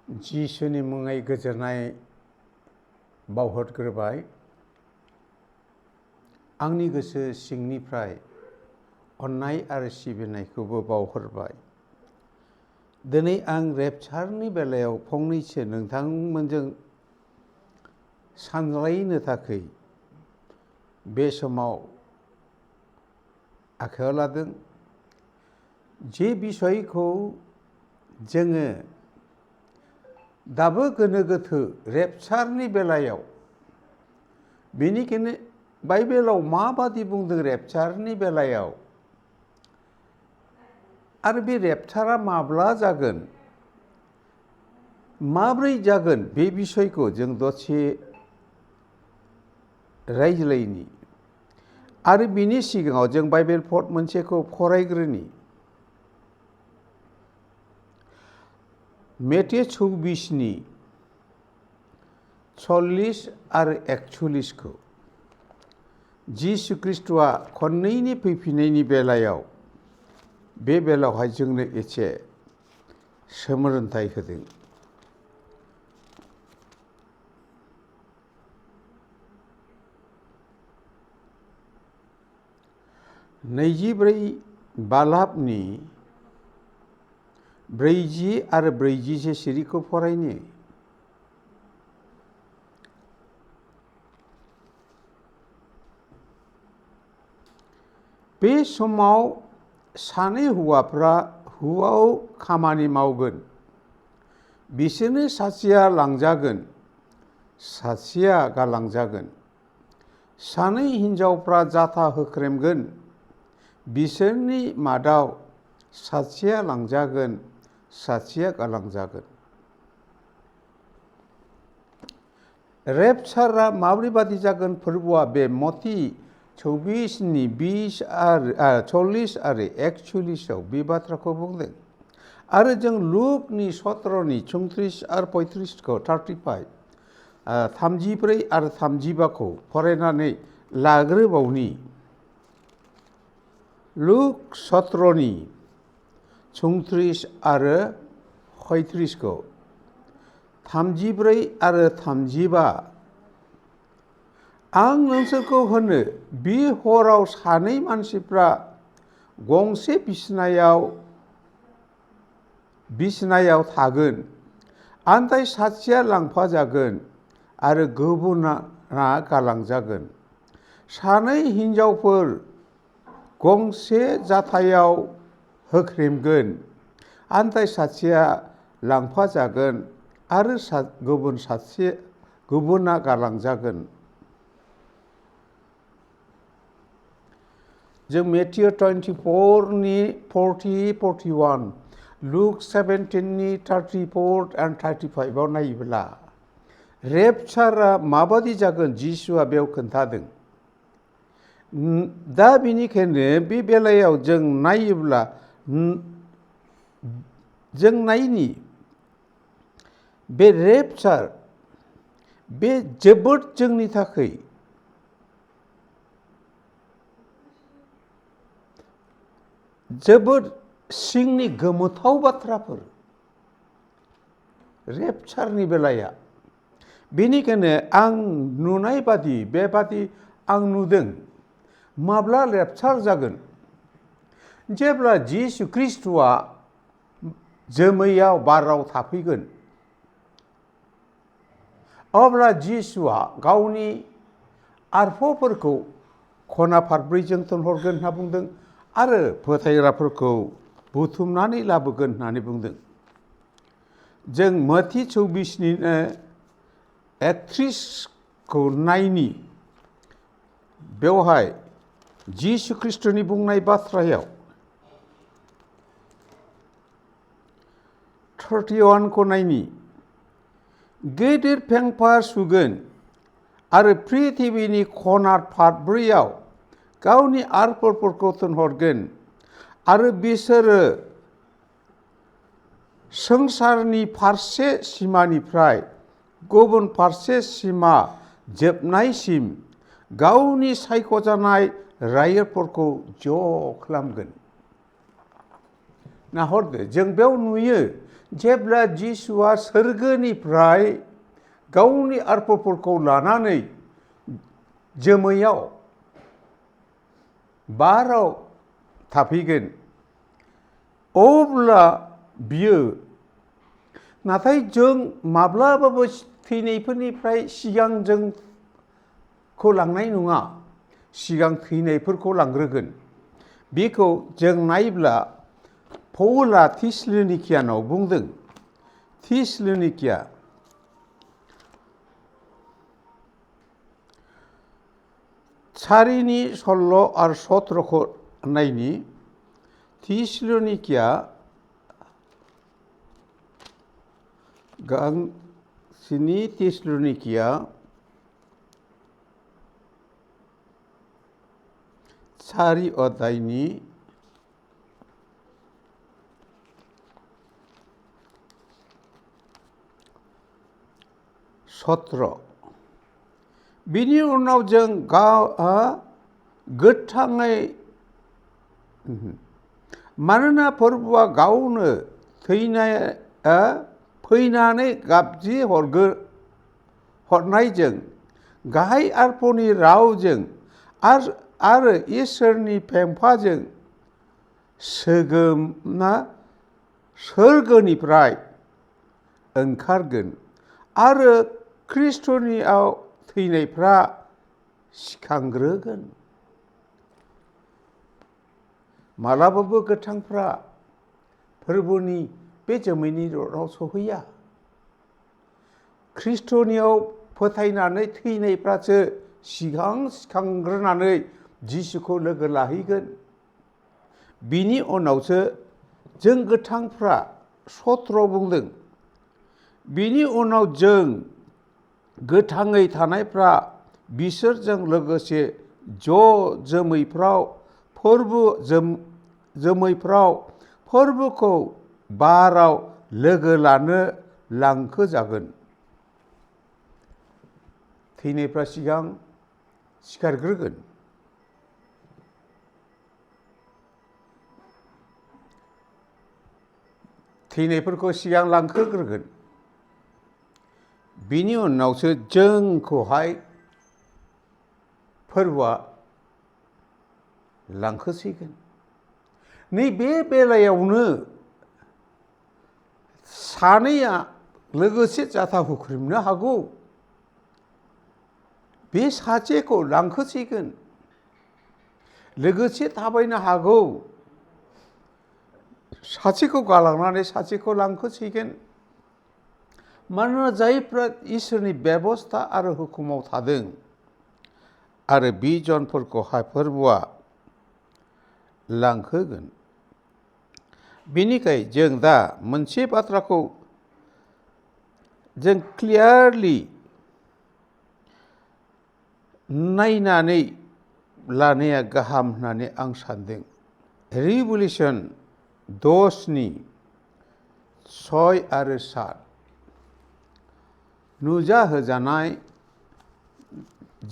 जिसुनि मुङै गोजोननाय बावहरग्रोबाय। आंनि गोसो सिंनिफ्राय अननाय आरो सिबिनायखौबो बावहरबाय। दिनै आं रेपचारनि बेलायाव फंनैसो नोंथांमोनजों सानलायनो थाखाय बे समाव आखायाव लादों। जे बिसयखौ जोङो दाबो गोनो गोथो रेपचारनि बेलायाव, बेनिखायनो बाइबेलाव माबादि बुंदों रेपचारनि बेलायाव आरो बे रेपचारा माब्ला जागोन, माब्रै जागोन, बे बिसयखौ जों दसे रायज्लायनि। आरो बिनि सिगाङाव जों बाइबेल पद मोनसेखौ फरायग्रोनि। मेथाइ 24नि 40 आरो 41खौ जिसु ख्रिस्ट'आ खननैनि फैफिननायनि बेलायाव बे बेलायावहाय जोंनो एसे सोमोरोनथाय होदों। नैजिब्रै बालाबनि 40 आरो 41 सिरिखौ फरायनि। बे समाव सानै हौवाव खामानि मावगोन। बिसोरनो सासेया लांजागोन, सासेया गालांजागोन। सानै हिनजावफ्रा जाथा होख्रेमगोन। बिसोरनि मादाव सासेया लांजागोन, सासेया गालांजागोन। रेपचारा माब्रैबादि जागोन फोरबोआ बे मती 24नि 40 आरो 41आव बे बाथ्राखौ बुंदों। आरो जों लुकनि 17नि 34 आरो 35खौ 34 आरो 35खौ फरायनानै लाग्रोबावनि। लुक 17नि 34 आरो 35खौ 34 आरो 35। आं नोंसोरखौ होनो, बे हराव सानै मानसिफ्रा गंसे बिसनायाव थागोन, आन्थाय सासेया लांफाजागोन आरो गुबुना गालांजागोन। सानै हिनजावफोर गंसे जाथायाव होख्रेमगोन, आन्थाय सासेया लांफाजागोन आरो गुबुना गालांजागोन। जों मेथाइ 24नि 40-41, लुक 17नि 34 and 35आव नायोब्ला रेपचारा माबादि जागोन जिसुआ बेयाव खोन्थादों। दा बेनिखायनो बे बेलायाव जों नायोब्ला जों नायनि बे रेपचार, बे जोबोद जोंनि थाखाय जोबोद सिंनि गोमोथाव बाथ्राफोर रेपचारनि बेलाया। बेनिखायनो आं नुनाय बादि बेबादि आं नुदों। माब्ला रेपचार जागोन? जेब्ला जिसु ख्रिस्ट'आ जोमैयाव बाराव थाफैगोन, अब्ला जिसुआ गावनि आरफफोरखौ खना फारब्रैजों थोनहरगोन होनना बुंदों आरो फोथायग्राफोरखौ बुथुमनानै लाबोगोन होननानै बुंदों। जों मती 24निनो 31खौ नायनि। बेवहाय जिसु ख्रिस्ट'नि बुंनाय बाथ्रायाव 31खौ नायनि। गेदेर फेंफा सुगोन आरो पृथिबिनि खना फारब्रैयाव गावनि आरफफोरखौ थोनहरगोन आरो बिसोरो संसारनि फारसे सिमानिफ्राय गुबुन फारसे सिमा जोबनायसिम गावनि सायख'जानाय राइजोफोरखौ ज' खालामगोन। नाहरदो जों बेयाव नुयो जेब्ला जिसुआ सोरगोनिफ्राय गावनि आर्पफोरखौ लानानै जोमैयाव बाराव थाफैगोन अब्ला बियो नाथाय जों माब्लाबाबो थैनायफोरनिफ्राय सिगां जोंखौ लांनाय नङा सिगां थैनायफोरखौ लांग्रोगोन बेखौ जों नायब्ला पौला थिस्सलुनिकियानाव बुंदों थिस्सलुनिकिया 4नि 16 आरो 17खौ नायनि थिस्सलुनिकिया गांसेनि थिस्सलुनिकिया 4 अध्यायनि 17 बिनि उनाव जों गोथाङै मानोना फोरबोआ गावनो फैनानै गाबज्रि हरनायजों गाहाय आर्पनि रावजों आरो इसोरनि फेम्फाजों सोरगोनिफ्राय ओंखारगोन आरो ख्रिस्ट'नियाव थैनायफ्रा सिखांग्रोगोन मालाबाबो गोथांफ्रा फोरबोनि बे जोमैनि र'राव सहैया ख्रिस्ट'नियाव फोथायनानै थैनायफ्रासो सिखांग्रोनानै जिसुखौ लोगो लाहैगोन बिनि उनावसो जों गोथांफ्रा 17 बुंदों बिनि उनाव जों गोथाङै थानायफ्रा बिसोरजों लोगोसे जोमैफ्राव फोरबोखौ बाराव लोगो लानो लांखोजागोन थैनायफ्रा सिगां सिखारग्रोगोन थैनायफोरखौ सिगां लांखोग्रोगोन बिनि उनावसो जोंखौहाय फोरबोआ लांखोसिगोन नैबे बेलायावनो सानैया लोगोसे जाथा हुख्रेमनो हागौ बे सासेखौ लांखोसिगोन लोगोसे थाबायनो हागौ सासेखौ गालांनानै सासेखौ लांखोसिगोन मानोना जायफ्रा इसोरनि बेबस्था आरो हुकुमाव थादों आरो बि जनफोरखौहाय फोरबोआ लांखोगोन बेनिखाय जों दा मोनसे बाथ्राखौ जों क्लियारलि नायनानै लानाया गाहाम होननानै आं सानदों रिभलिउसन 10नि 6 आरो 7 नुजाहोजानाय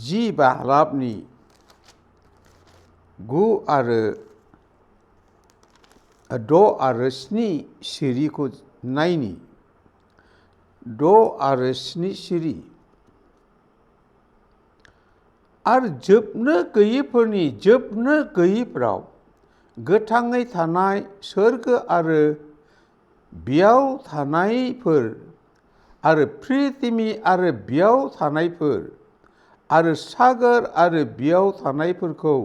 10 बाहागोनि 9 आरो 6 आरो 7 सिरिखौ नायनि 6 आरो 7 सिरि आरो जोबनो गैयैफोराव गोथाङै थानाय सोरगो आरो बेयाव थानायफोर आरो पृथिबि आरो बेयाव थानायफोर आरो सागोर आरो बेयाव थानायफोरखौ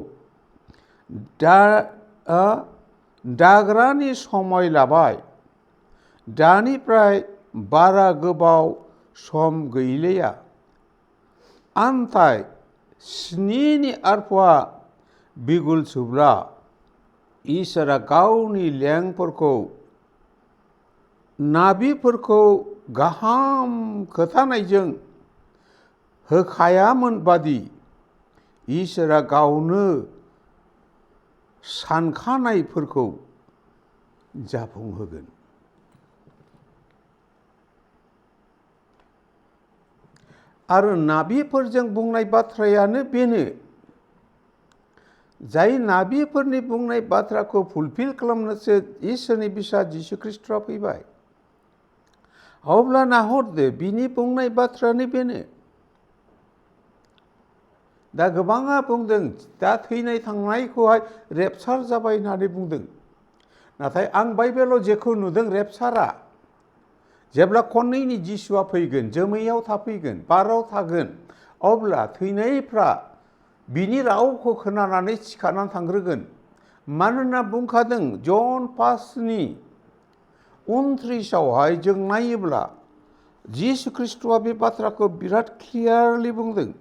दाग्रानि समय लाबाय दानिफ्राय बारा गोबाव सम गैलिया आन्थाय 7नि आर्पआ बिगुलसोब्ला इसोरा गावनि लेंफोरखौ नाबिफोरखौ गाहाम खोथानायजों होखायामोन बादि इसोरा गावनो सानखानायफोरखौ जाफुंहोगोन आरो नाबिफोरजों बुंनाय बाथ्रायानो बेनो जाय नाबिफोरनि बुंनाय बाथ्राखौ फुलफिल खालामनोसो इसोरनि बिसा जिसु ख्रिस्टआ फैबाय। अब्ला नाहरदो बिनि बुंनाय बाथ्रायानो बेनो। दा गोबाङा बुंदों दा थैनाय थांनायखौहाय रेपचार जाबाय होननानै बुंदों। नाथाय आं बाइबेलाव जेखौ नुदों रेपचारा जेब्ला खननैनि जिसुआ फैगोन, जोमैयाव थाफैगोन, बाराव थागोन, अब्ला थैनायफ्रा बिनि रावखौ खोनानानै सिखारनानै थांग्रोगोन। मानोना बुंखादों जन 5नि 29आवहाय जों नायोब्ला जिसु ख्रिस्टआ बे बाथ्राखौ बिराद क्लियारलि बुंदों।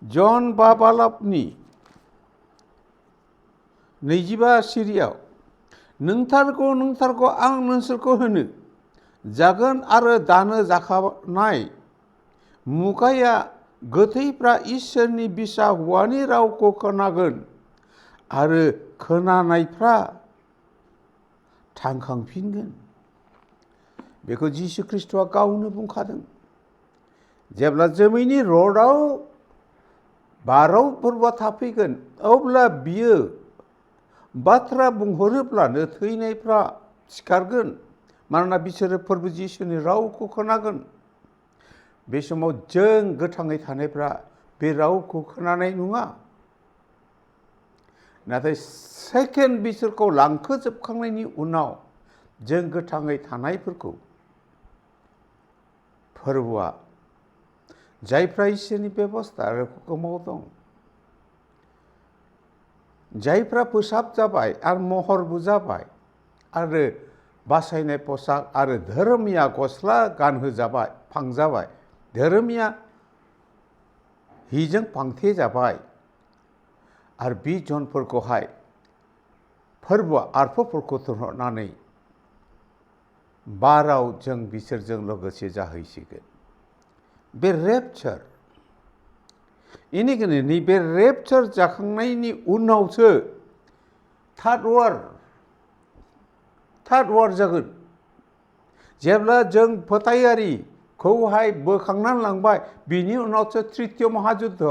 जन 5:12 25 सिरियाव नोंथारगौ नोंथारगौ आं नोंसोरखौ होनो जागोन आरो दानो जाखानाय मुगाया गोथैफ्रा इसोरनि बिसा हौवानि रावखौ खोनागोन आरो खोनानायफ्रा थांखांफिनगोन। बेखौ जिसु ख्रिस्टआ गावनो बुंखादों। जेब्ला जोमैनि रडआव बाराव फोरबोआ थाफैगोन, अब्ला बियो बाथ्रा बुंहरोब्लानो थैनायफ्रा सिखारगोन। मानोना बिसोरो फोरबो जिसुनि रावखौ खोनागोन। बे समाव जों गोथाङै थानायफ्रा बे रावखौ खोनानाय नङा। नाथाय सेकेन्ड बिसोरखौ लांखोजोबखांनायनि उनाव जों गोथाङै थानायफोरखौ फोरबोआ जायफ्रा इसोरनि बेबस्था आरो हुकुमाव दं, जायफ्रा फोसाब जाबाय आरो महरबो जाबाय आरो बासायनाय पसाक आरो धोरोमिया गस्ला गानहोजाबाय, फांजाबाय, धोरोमिया हिजों फांथे जाबाय आरो बे जनफोरखौहाय फोरबोआ आरफोरखौ थुनहरनानै बाराव जों बिसोरजों लोगोसे जाहैसिगोन। बे रेपचार। बेनिखायनो नैबे रेपचार जाखांनायनि उनावसो थार्ड वार जागोन। जेब्ला जों फोथायारिखौहाय बोखांनानै लांबाय, बिनि उनावसो तृतीय महाजुद्ध,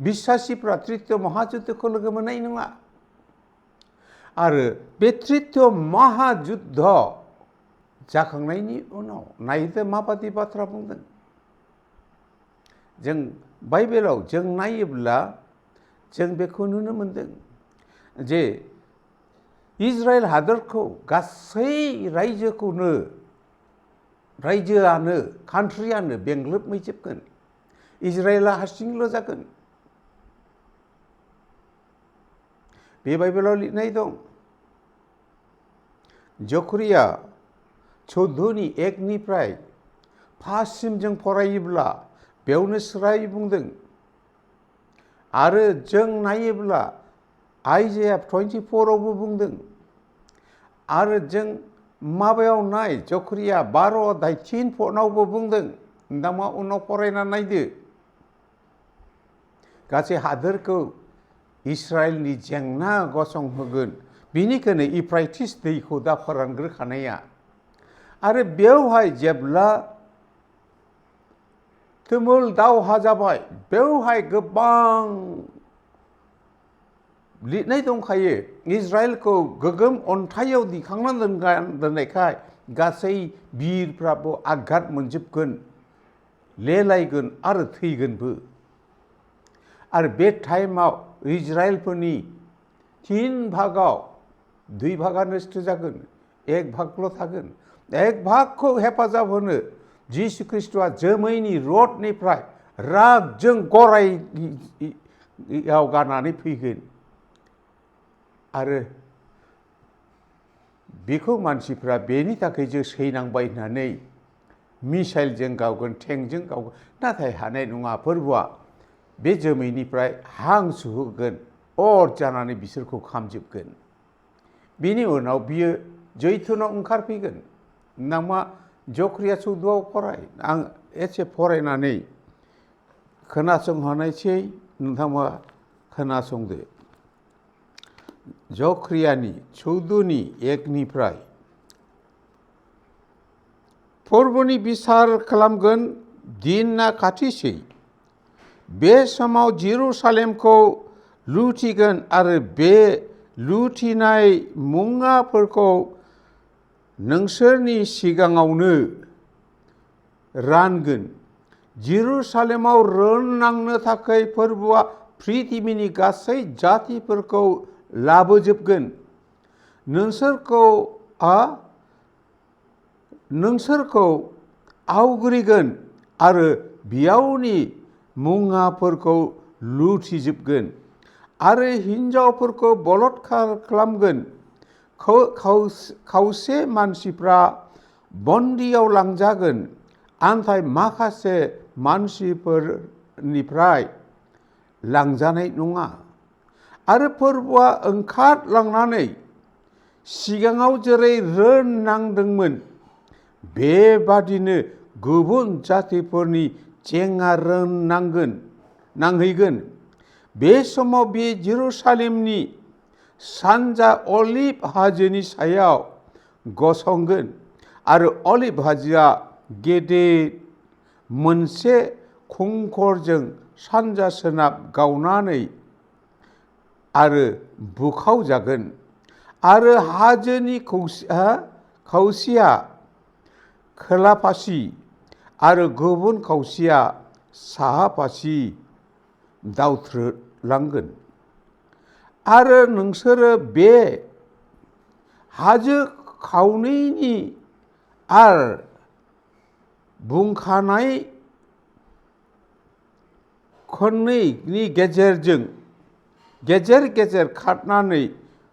बिश्वासिफ्रा तृतीय महाजुद्धखौ लोगो मोननाय नङा। आरो बे तृतीय महाजुद्ध जाखांनायनि उनाव नायदो माबादि बाथ्रा बुंदों। जों बाइबेलाव जों नायोब्ला जों बेखौ नुनो मोनदों जे इजराइल हादरखौ गासै रायजोआनो कान्ट्रियानो बेंग्लोबहैजोबगोन। इजराइला हारसिंल' जागोन। बे बाइबेलाव लिरनाय दं। जकरिया 14:1 5सिम जों फरायोब्ला बेयावनो स्राय बुंदों। आरो जों नायोब्ला आइजाया 24आवबो बुंदों। आरो जों माबायाव नाय जकरिया 12:3 बुंदों। नोंथाङा उनाव फरायना नायदो। गासै हादोरखौ इस्राएलनि जेंना गसंहोगोन। बिनिखायनो इफ्राइटिस दैखौ दा फोरानग्रोखानाया। आरो बेवहाय जेब्ला तुमुल दावहा जाबाय, बेवहाय गोबां लिरनाय दंखायो। इजराइलखौ गोगोम अन्थाइयाव दिखांना दोननायखाय गासै बिरफ्राबो आघात मोनजोबगोन, लेलायगोन आरो थैगोनबो। आरो बे टाइमाव इजराइलफोरनि 3 भागाव 2 भागा नस्थ जागोन, 1 भागल' थागोन। 1 भागखौ हेफाजाब होनो जिसु ख्रिस्टआ जोमैनि रडनिफ्राय रागजों गरायाव गानानै फैगोन। आरो बेखौ मानसिफ्रा बेनि थाखाय जों सैनांबाय होननानै मिसाइलजों गावगोन, टेंकजों गावगोन। नाथाय हानाय नङा। फोरबोआ बे जोमैनिफ्राय हां सुहोगोन, अर जानानै बिसोरखौ खामजोबगोन। बिनि उनाव बियो जैथुनाव ओंखारफैगोन। नोंथाङा जकरिया 14आव फराय। आं एसे फरायनानै खोनासंहोनायसै, नोंथाङा खोनासंदो। जकरियानि 14:1 फोरबोनि बिसार खालामगोन दिना खाथिसै। बे समाव जेरुसालेमखौ लुथिगोन आरो बे लुथिनाय मुवाफोरखौ नोंसोरनि सिगाङावनो रानगोन। जेरुसालेमाव राननांनो थाखाय फोरबोआ पृथिबीनि गासै जातिफोरखौ लाबोजोबगोन। नोंसोरखौ आवग्रिगोन आरो बियावनि मुवाफोरखौ लुथिजोबगोन आरो हिन्जावफोरखौ बलात्कार खालामगोन। खावसे मानसिफ्रा बन्दियाव लांजागोन, नाथाय माखासे मानसिफोरनिफ्राय लांजानाय नङा। आरो फोरबोआ ओंखारलांनानै सिगाङाव जेरै राननांदोंमोन बेबादिनो गुबुन जातिफोरनि जेंना नांहैगोन। बे समाव बे जेरुसालेमनि सानजा अलिभ हाजोनि सायाव गसंगोन आरो अलिभ हाजोआ गेदेर मोनसे खंखरजों सानजा सोनाब गावनानै आरो बुखावजागोन आरो हाजोनि खावसेया खोला फारसे आरो गुबुन खावसेया साहा फारसे दावथ्रोदलांगोन। आरो नोंसोरो बे हाजो खावनैनि आरो बुंखानाय खन्नैनि गेजेरजों गेजेर गेजेर खारनानै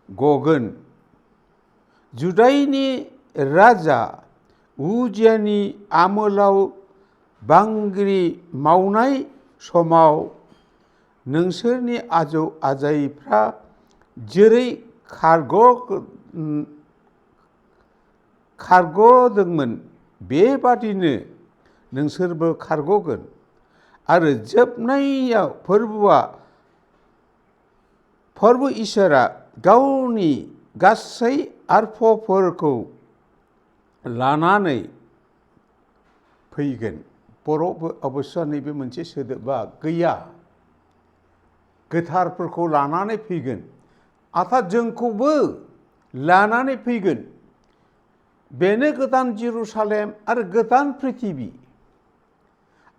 गगोन। जुदानि राजा उजियानि आमोलाव बांग्रि मावनाय समाव नोंसोरनि आजौ आजैफ्रा जेरै खारग'दोंमोन बेबादिनो नोंसोरबो खारग'गोन। आरो जोबनायाव फोरबो इसोरा गावनि गासै आर्फफोरखौ लानानै फैगोन। बर'बो अबश्य नैबे मोनसे सोदोबा गैया, गोथारफोरखौ लानानै फैगोन। अर्थात जोंखौबो लानानै फैगोन। बेनो गोदान जेरुसालेम आरो गोदान पृथिबी।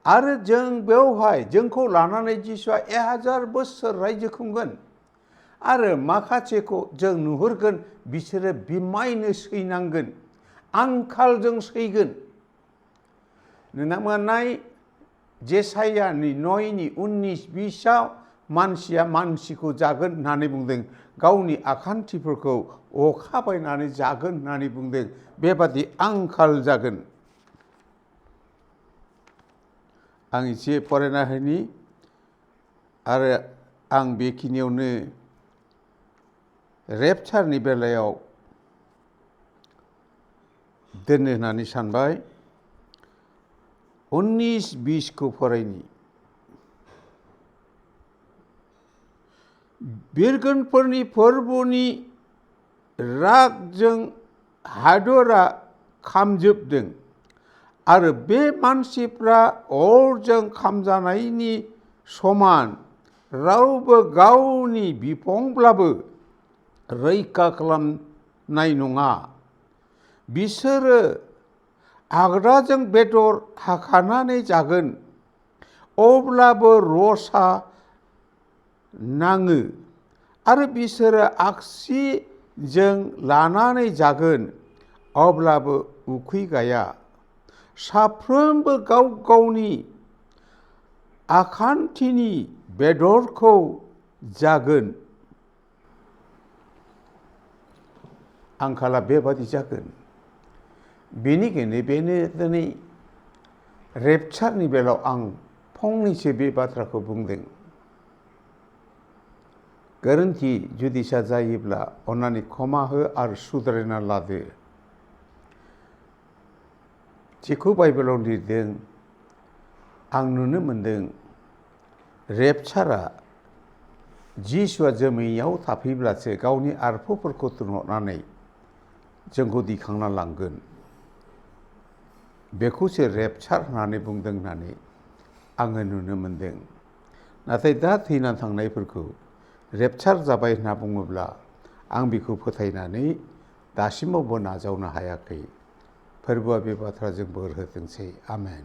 आरो जों बेवहाय जोंखौ लानानै जिसुआ 1000 बोसोर रायजो खुंगोन। आरो माखासेखौ जों नुहुरगोन बिसोरो बिमायनो सैनांगोन, आंखालजों सैगोन। नोंना मोननाय जेसायानि 9:19-20 मानसिया मानसिखौ जागोन होननानै बुंदों। गावनि आखान्थिफोरखौ अखा बायनानै जागोन होननानै बुंदों। बेबादि आंखाल जागोन। आं एसे फरायना होनि आरो आं बेखिनियावनो रेपचारनि बेलायाव दोननो होननानै सानबाय। 19-20 फरायनि। बिरगोनफोरनि फोरबोनि रागजों हादरा खामजोबदों आरो बे मानसिफ्रा अरजों खामजानायनि समान। रावबो गावनि बिफंब्लाबो रैखा खालामनाय नङा। बिसोरो आग्राजों बेदर हाखानानै जागोन, अब्लाबो रसा नाङो आरो बिसोरो आगसिजों लानानै जागोन, अब्लाबो उखै गाया। साफ्रोमबो गाव गावनि आखान्थिनि बेदरखौ जागोन। आंखाला बेबादि जागोन। बेनिखायनो बेनो दिनै रेपचारनि बेलायाव आं फंनैसो बे बाथ्राखौ बुंदों। गोरोन्थि जुदिसा जायोब्ला अन्नानै क्षमा हो आरो सुद्रायना लादो। जेखौ बाइबेलाव लिरदों आं नुनो मोनदों, रेपचारआ जिसुआ जोमैयाव थाफैब्लासो गावनि आर्फफोरखौ थुनहरनानै जोंखौ दिखांना लांगोन। बेखौसो रेपचार होननानै बुंदों होननानै आङो नुनो मोनदों। नाथाय दा थैना थांनायफोरखौ रेपचार जाबाय होनना बुङोब्ला आं बेखौ फोथायनानै दासिमावबो नाजावनो हायाखै। फोरबोआ बे बाथ्राजों बोर होथोंसै। आमेन।